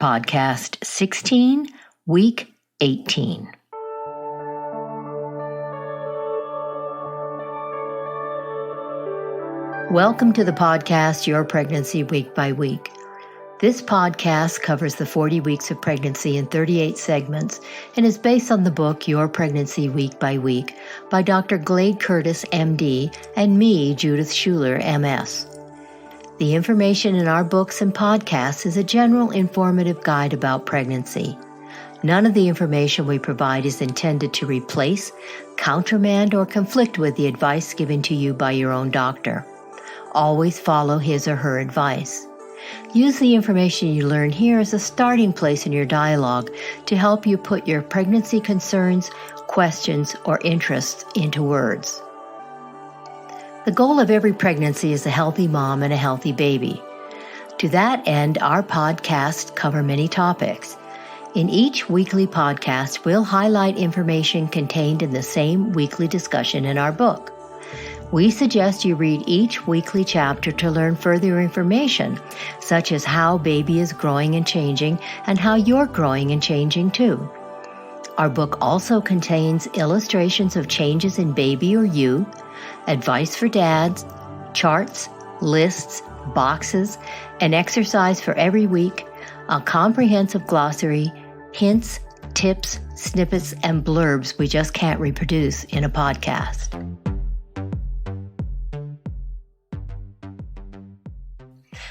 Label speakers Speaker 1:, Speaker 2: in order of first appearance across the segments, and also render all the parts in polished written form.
Speaker 1: Podcast 16, Week 18. Welcome to the podcast, Your Pregnancy Week by Week. This podcast covers the 40 weeks of pregnancy in 38 segments and is based on the book Your Pregnancy Week by Week by Dr. Glade Curtis, MD, and me, Judith Schuler, MS. The information in our books and podcasts is a general informative guide about pregnancy. None of the information we provide is intended to replace, countermand, or conflict with the advice given to you by your own doctor. Always follow his or her advice. Use the information you learn here as a starting place in your dialogue to help you put your pregnancy concerns, questions, or interests into words. The goal of every pregnancy is a healthy mom and a healthy baby. To that end, our podcasts cover many topics. In each weekly podcast, we'll highlight information contained in the same weekly discussion in our book. We suggest you read each weekly chapter to learn further information, such as how baby is growing and changing, and how you're growing and changing too. Our book also contains illustrations of changes in baby or you, advice for dads, charts, lists, boxes, an exercise for every week, a comprehensive glossary, hints, tips, snippets, and blurbs we just can't reproduce in a podcast.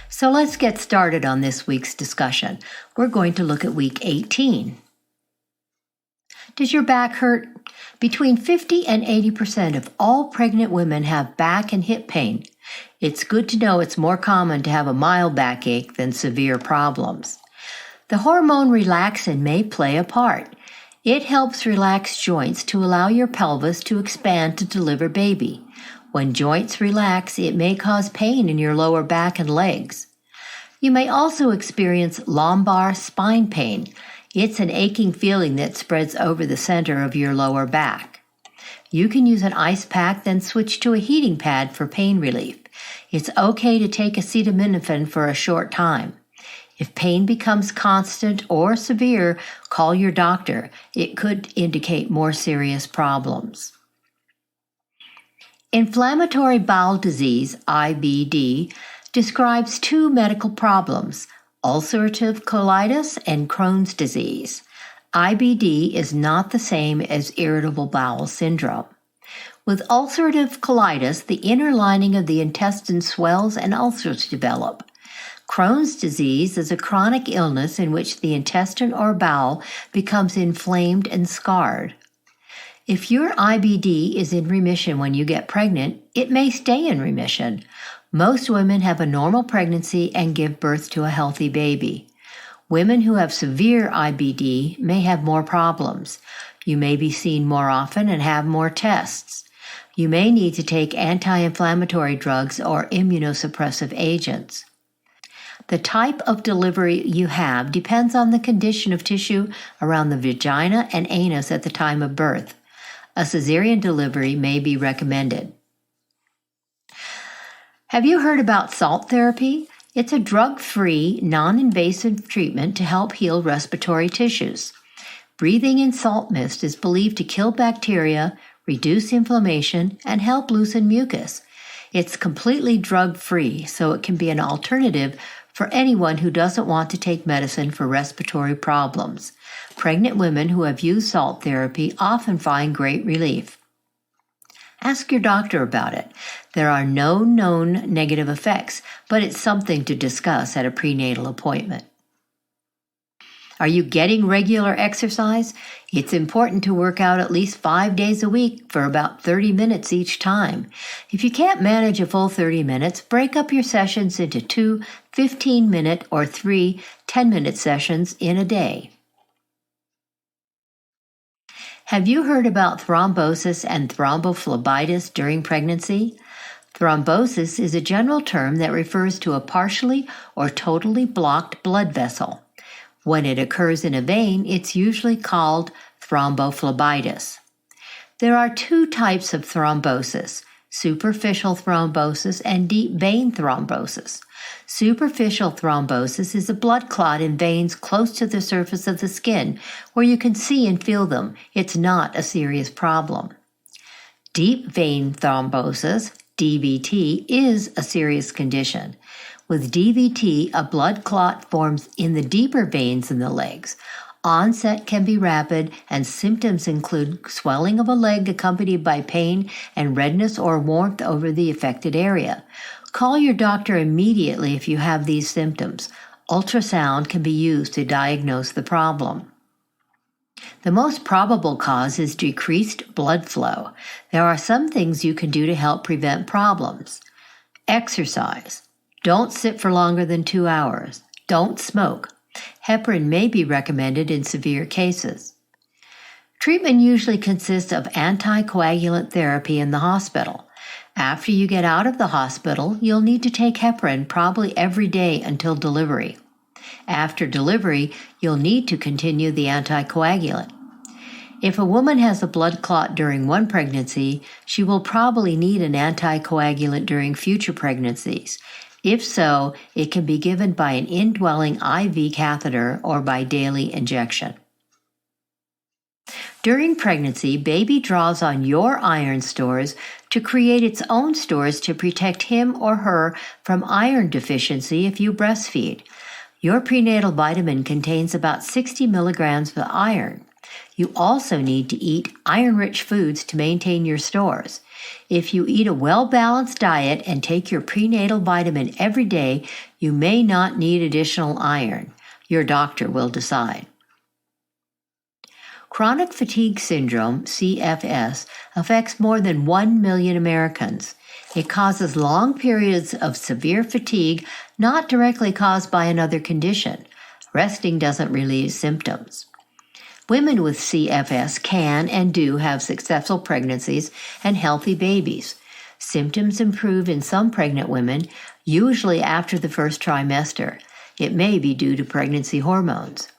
Speaker 1: So let's get started on this week's discussion. We're going to look at week 18. Does your back hurt? Between 50 and 80% of all pregnant women have back and hip pain. It's good to know it's more common to have a mild backache than severe problems. The hormone relaxin may play a part. It helps relax joints to allow your pelvis to expand to deliver baby. When joints relax, it may cause pain in your lower back and legs. You may also experience lumbar-spine pain. It's an aching feeling that spreads over the center of your lower back. You can use an ice pack, then switch to a heating pad for pain relief. It's okay to take acetaminophen for a short time. If pain becomes constant or severe, call your doctor. It could indicate more serious problems. Inflammatory bowel disease, IBD, describes two medical problems: ulcerative colitis and Crohn's disease. IBD is not the same as irritable bowel syndrome. With ulcerative colitis, the inner lining of the intestine swells and ulcers develop. Crohn's disease is a chronic illness in which the intestine or bowel becomes inflamed and scarred. If your IBD is in remission when you get pregnant, it may stay in remission. Most women have a normal pregnancy and give birth to a healthy baby. Women who have severe IBD may have more problems. You may be seen more often and have more tests. You may need to take anti-inflammatory drugs or immunosuppressive agents. The type of delivery you have depends on the condition of tissue around the vagina and anus at the time of birth. A cesarean delivery may be recommended. Have you heard about salt therapy? It's a drug-free, non-invasive treatment to help heal respiratory tissues. Breathing in salt mist is believed to kill bacteria, reduce inflammation, and help loosen mucus. It's completely drug-free, so it can be an alternative for anyone who doesn't want to take medicine for respiratory problems. Pregnant women who have used salt therapy often find great relief. Ask your doctor about it. There are no known negative effects, but it's something to discuss at a prenatal appointment. Are you getting regular exercise? It's important to work out at least 5 days a week for about 30 minutes each time. If you can't manage a full 30 minutes, break up your sessions into 2 15-minute or 3 10-minute sessions in a day. Have you heard about thrombosis and thrombophlebitis during pregnancy? Thrombosis is a general term that refers to a partially or totally blocked blood vessel. When it occurs in a vein, it's usually called thrombophlebitis. There are two types of thrombosis: superficial thrombosis and deep vein thrombosis. Superficial thrombosis is a blood clot in veins close to the surface of the skin where you can see and feel them. It's not a serious problem. Deep vein thrombosis, DVT, is a serious condition. With DVT, a blood clot forms in the deeper veins in the legs. Onset can be rapid, and symptoms include swelling of a leg accompanied by pain and redness or warmth over the affected area. Call your doctor immediately if you have these symptoms. Ultrasound can be used to diagnose the problem. The most probable cause is decreased blood flow. There are some things you can do to help prevent problems. Exercise. Don't sit for longer than 2 hours. Don't smoke. Heparin may be recommended in severe cases. Treatment usually consists of anticoagulant therapy in the hospital. After you get out of the hospital, you'll need to take heparin probably every day until delivery. After delivery, you'll need to continue the anticoagulant. If a woman has a blood clot during one pregnancy, she will probably need an anticoagulant during future pregnancies. If so, it can be given by an indwelling IV catheter or by daily injection. During pregnancy, baby draws on your iron stores to create its own stores to protect him or her from iron deficiency if you breastfeed. Your prenatal vitamin contains about 60 milligrams of iron. You also need to eat iron-rich foods to maintain your stores. If you eat a well-balanced diet and take your prenatal vitamin every day, you may not need additional iron. Your doctor will decide. Chronic fatigue syndrome, CFS, affects more than 1 million Americans. It causes long periods of severe fatigue not directly caused by another condition. Resting doesn't relieve symptoms. Women with CFS can and do have successful pregnancies and healthy babies. Symptoms improve in some pregnant women, usually after the first trimester. It may be due to pregnancy hormones.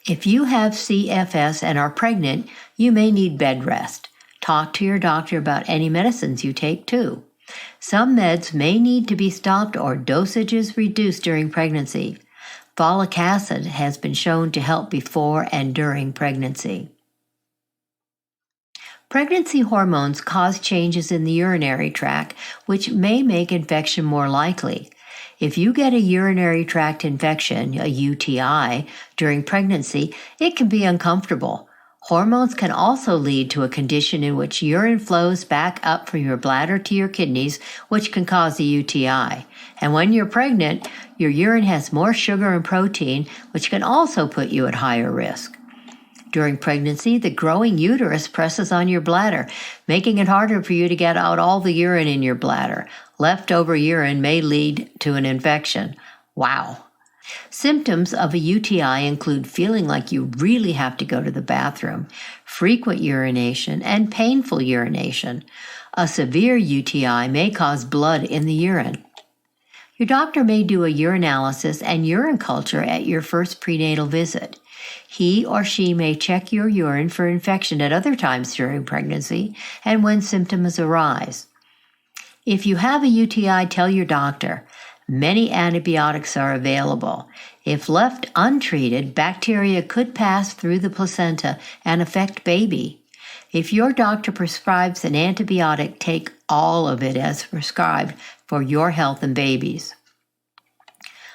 Speaker 1: If you have CFS and are pregnant, you may need bed rest. Talk to your doctor about any medicines you take too. Some meds may need to be stopped or dosages reduced during pregnancy. Folic acid has been shown to help before and during pregnancy. Pregnancy hormones cause changes in the urinary tract, which may make infection more likely. If you get a urinary tract infection, a UTI, during pregnancy, it can be uncomfortable. Hormones can also lead to a condition in which urine flows back up from your bladder to your kidneys, which can cause a UTI. And when you're pregnant, your urine has more sugar and protein, which can also put you at higher risk. During pregnancy, the growing uterus presses on your bladder, making it harder for you to get out all the urine in your bladder. Leftover urine may lead to an infection. Wow. Symptoms of a UTI include feeling like you really have to go to the bathroom, frequent urination, and painful urination. A severe UTI may cause blood in the urine. Your doctor may do a urinalysis and urine culture at your first prenatal visit. He or she may check your urine for infection at other times during pregnancy and when symptoms arise. If you have a UTI, tell your doctor. Many antibiotics are available. If left untreated, bacteria could pass through the placenta and affect baby. If your doctor prescribes an antibiotic, take all of it as prescribed for your health and baby's.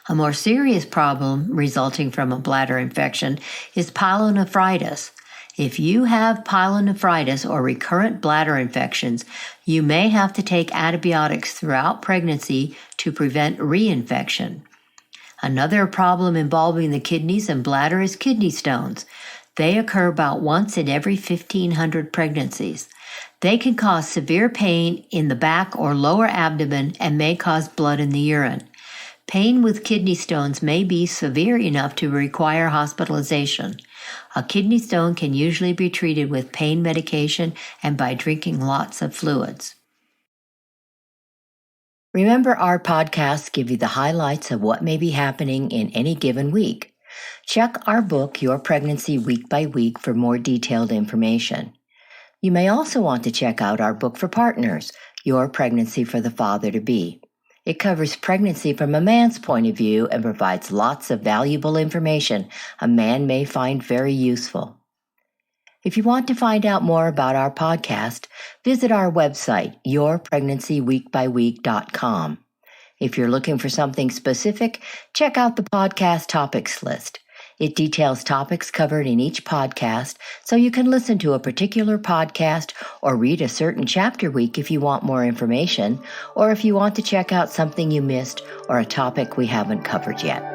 Speaker 1: A more serious problem resulting from a bladder infection is pyelonephritis. If you have pyelonephritis or recurrent bladder infections, you may have to take antibiotics throughout pregnancy to prevent reinfection. Another problem involving the kidneys and bladder is kidney stones. They occur about once in every 1,500 pregnancies. They can cause severe pain in the back or lower abdomen and may cause blood in the urine. Pain with kidney stones may be severe enough to require hospitalization. A kidney stone can usually be treated with pain medication and by drinking lots of fluids. Remember, our podcasts give you the highlights of what may be happening in any given week. Check our book, Your Pregnancy Week by Week, for more detailed information. You may also want to check out our book for partners, Your Pregnancy for the Father-to-Be. It covers pregnancy from a man's point of view and provides lots of valuable information a man may find very useful. If you want to find out more about our podcast, visit our website, yourpregnancyweekbyweek.com. If you're looking for something specific, check out the podcast topics list. It details topics covered in each podcast, so you can listen to a particular podcast or read a certain chapter week if you want more information, or if you want to check out something you missed or a topic we haven't covered yet.